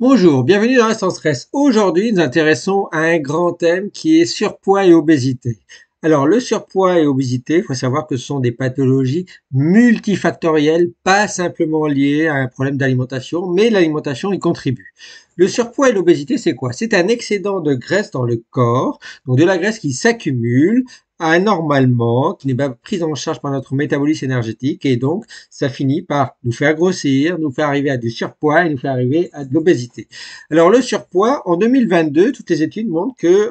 Bonjour, bienvenue dans l'Instant Stress. Aujourd'hui, nous nous intéressons à un grand thème qui est surpoids et obésité. Alors, le surpoids et obésité, il faut savoir que ce sont des pathologies multifactorielles, pas simplement liées à un problème d'alimentation, mais l'alimentation y contribue. Le surpoids et l'obésité, c'est quoi? C'est un excédent de graisse dans le corps, donc de la graisse qui s'accumule anormalement, qui n'est pas prise en charge par notre métabolisme énergétique, et donc ça finit par nous faire grossir, nous faire arriver à du surpoids et nous faire arriver à de l'obésité. Alors le surpoids, en 2022, toutes les études montrent que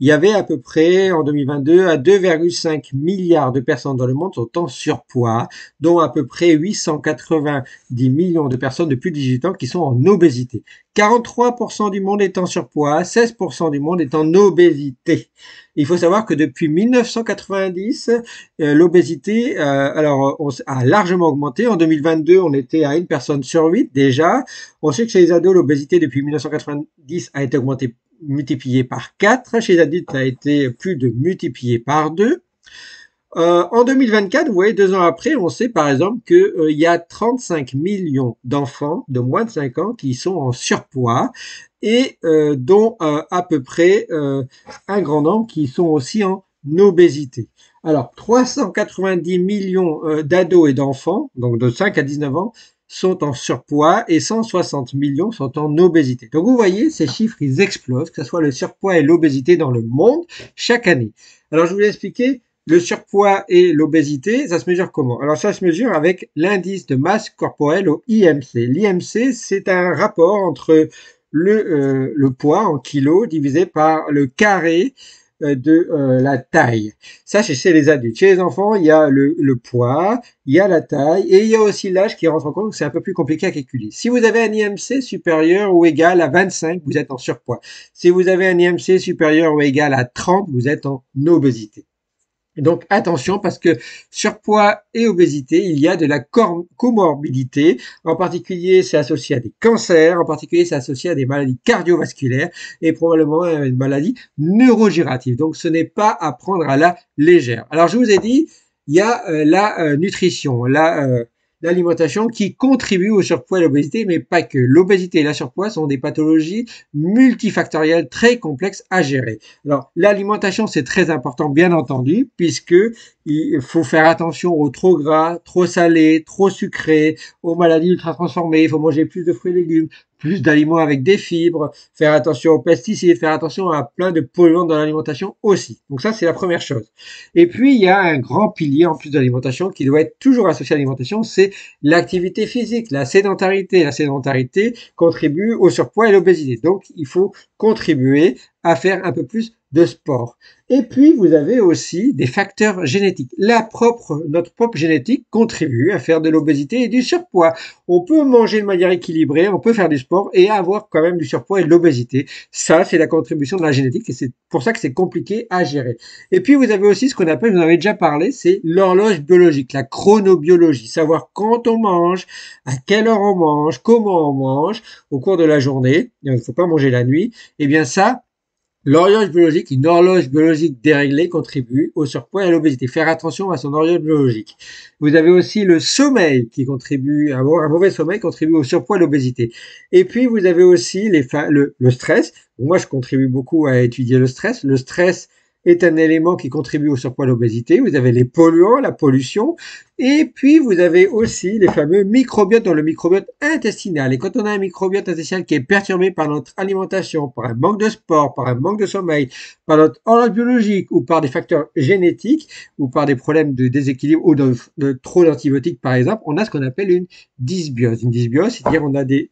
il y avait à peu près en 2022 à 2,5 milliards de personnes dans le monde sont en surpoids, dont à peu près 890 millions de personnes de plus de 18 ans qui sont en obésité. 43% du monde est en surpoids, 16% du monde est en obésité. Il faut savoir que depuis 1990, l'obésité a largement augmenté. En 2022, on était à une personne sur 8 déjà. On sait que chez les ados, l'obésité depuis 1990 a été augmentée, multipliée par 4. Chez les adultes, ça a été plus de multiplié par 2. En 2024, vous voyez, 2 ans après, on sait par exemple qu'il y a 35 millions d'enfants de moins de 5 ans qui sont en surpoids et dont à peu près un grand nombre qui sont aussi en obésité. Alors, 390 millions d'ados et d'enfants, donc de 5 à 19 ans, sont en surpoids et 160 millions sont en obésité. Donc vous voyez, ces chiffres, ils explosent, que ce soit le surpoids et l'obésité dans le monde chaque année. Alors je voulais expliquer le surpoids et l'obésité, ça se mesure comment? Alors ça se mesure avec l'indice de masse corporelle au IMC. L'IMC, c'est un rapport entre le poids en kilos divisé par le carré de la taille. Ça, c'est chez les adultes. Chez les enfants, il y a le poids, il y a la taille et il y a aussi l'âge qui rentre en compte. C'est un peu plus compliqué à calculer. Si vous avez un IMC supérieur ou égal à 25, vous êtes en surpoids. Si vous avez un IMC supérieur ou égal à 30, vous êtes en obésité. Donc attention parce que surpoids et obésité, il y a de la comorbidité. En particulier, c'est associé à des cancers. En particulier, c'est associé à des maladies cardiovasculaires et probablement à une maladie neurodégénérative. Donc ce n'est pas à prendre à la légère. Alors je vous ai dit, il y a la nutrition, l'alimentation qui contribue au surpoids et à l'obésité, mais pas que. L'obésité et la surpoids sont des pathologies multifactorielles très complexes à gérer. Alors, l'alimentation, c'est très important, bien entendu, puisque il faut faire attention aux trop gras, trop salés, trop sucrés, aux maladies ultra transformées. Il faut manger plus de fruits et légumes, plus d'aliments avec des fibres, faire attention aux pesticides, faire attention à plein de polluants dans l'alimentation aussi. Donc ça, c'est la première chose. Et puis, il y a un grand pilier en plus de l'alimentation qui doit être toujours associé à l'alimentation, c'est l'activité physique, la sédentarité. La sédentarité contribue au surpoids et à l'obésité. Donc, il faut contribuer à faire un peu plus de sport. Et puis, vous avez aussi des facteurs génétiques. Notre propre génétique contribue à faire de l'obésité et du surpoids. On peut manger de manière équilibrée, on peut faire du sport et avoir quand même du surpoids et de l'obésité. Ça, c'est la contribution de la génétique et c'est pour ça que c'est compliqué à gérer. Et puis, vous avez aussi ce qu'on appelle, vous en avez déjà parlé, c'est l'horloge biologique, la chronobiologie. Savoir quand on mange, à quelle heure on mange, comment on mange au cours de la journée. Il ne faut pas manger la nuit. Eh bien, ça, une horloge biologique déréglée contribue au surpoids et à l'obésité. Faire attention à son horloge biologique. Vous avez aussi le sommeil qui contribue, un mauvais sommeil contribue au surpoids et à l'obésité. Et puis, vous avez aussi le stress. Moi, je contribue beaucoup à étudier le stress. Le stress est un élément qui contribue au surpoids et à l'obésité. Vous avez les polluants, la pollution. Et puis, vous avez aussi les fameux microbiotes dans le microbiote intestinal. Et quand on a un microbiote intestinal qui est perturbé par notre alimentation, par un manque de sport, par un manque de sommeil, par notre horloge biologique ou par des facteurs génétiques ou par des problèmes de déséquilibre ou de trop d'antibiotiques, par exemple, on a ce qu'on appelle une dysbiose. Une dysbiose, c'est-à-dire on a des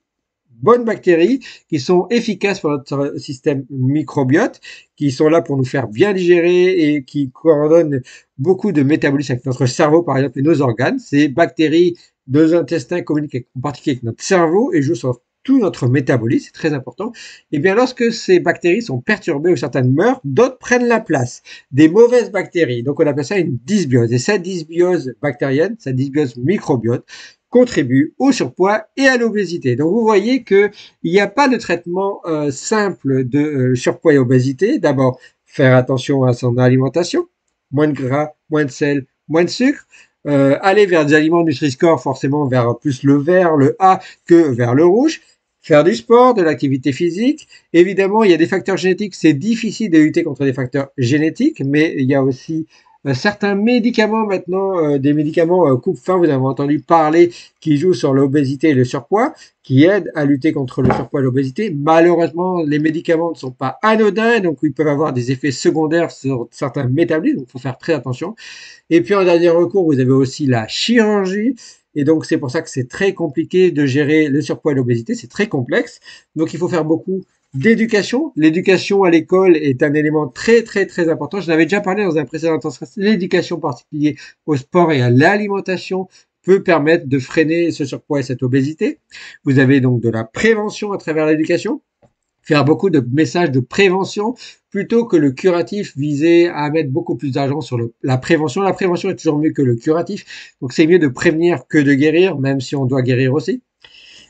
bonnes bactéries qui sont efficaces pour notre système microbiote, qui sont là pour nous faire bien digérer et qui coordonnent beaucoup de métabolismes avec notre cerveau, par exemple, et nos organes. Ces bactéries de nos intestins communiquent en particulier avec notre cerveau et jouent sur tout notre métabolisme, c'est très important. Et bien, lorsque ces bactéries sont perturbées ou certaines meurent, d'autres prennent la place. Des mauvaises bactéries. Donc, on appelle ça une dysbiose. Et cette dysbiose bactérienne, cette dysbiose microbiote, contribue au surpoids et à l'obésité. Donc vous voyez qu'il n'y a pas de traitement simple de surpoids et obésité. D'abord, faire attention à son alimentation, moins de gras, moins de sel, moins de sucre. Aller vers des aliments Nutri-Score, forcément vers plus le vert, le A que vers le rouge. faire du sport, de l'activité physique. Évidemment, il y a des facteurs génétiques. C'est difficile de lutter contre des facteurs génétiques, mais il y a aussi certains médicaments maintenant, des médicaments coupe-faim, vous avez entendu parler, qui jouent sur l'obésité et le surpoids, qui aident à lutter contre le surpoids et l'obésité. Malheureusement, les médicaments ne sont pas anodins, donc ils peuvent avoir des effets secondaires sur certains métabolismes, donc il faut faire très attention. Et puis en dernier recours, vous avez aussi la chirurgie. Et donc c'est pour ça que c'est très compliqué de gérer le surpoids et l'obésité, c'est très complexe. Donc il faut faire beaucoup d'éducation. L'éducation à l'école est un élément très très très important. Je l'avais déjà parlé dans un précédent podcast. L'éducation particulière au sport et à l'alimentation peut permettre de freiner ce surpoids et cette obésité. Vous avez donc de la prévention à travers l'éducation, faire beaucoup de messages de prévention plutôt que le curatif visé à mettre beaucoup plus d'argent sur la prévention. La prévention est toujours mieux que le curatif, donc c'est mieux de prévenir que de guérir, même si on doit guérir aussi.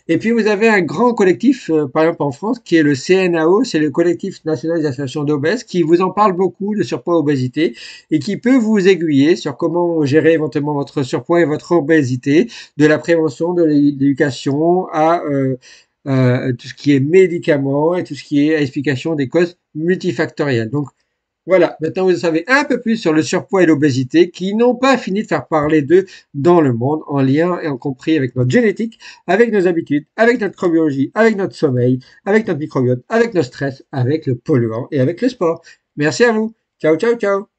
Et puis vous avez un grand collectif, par exemple en France, qui est le CNAO, c'est le collectif national des associations d'obèses, qui vous en parle beaucoup de surpoids et obésité et qui peut vous aiguiller sur comment gérer éventuellement votre surpoids et votre obésité, de la prévention, de l'éducation à tout ce qui est médicaments et tout ce qui est explication des causes multifactorielles. Donc voilà, maintenant vous savez un peu plus sur le surpoids et l'obésité qui n'ont pas fini de faire parler d'eux dans le monde en lien et en compris avec notre génétique, avec nos habitudes, avec notre microbiologie, avec notre sommeil, avec notre microbiote, avec notre stress, avec le polluant et avec le sport. Merci à vous. Ciao, ciao, ciao.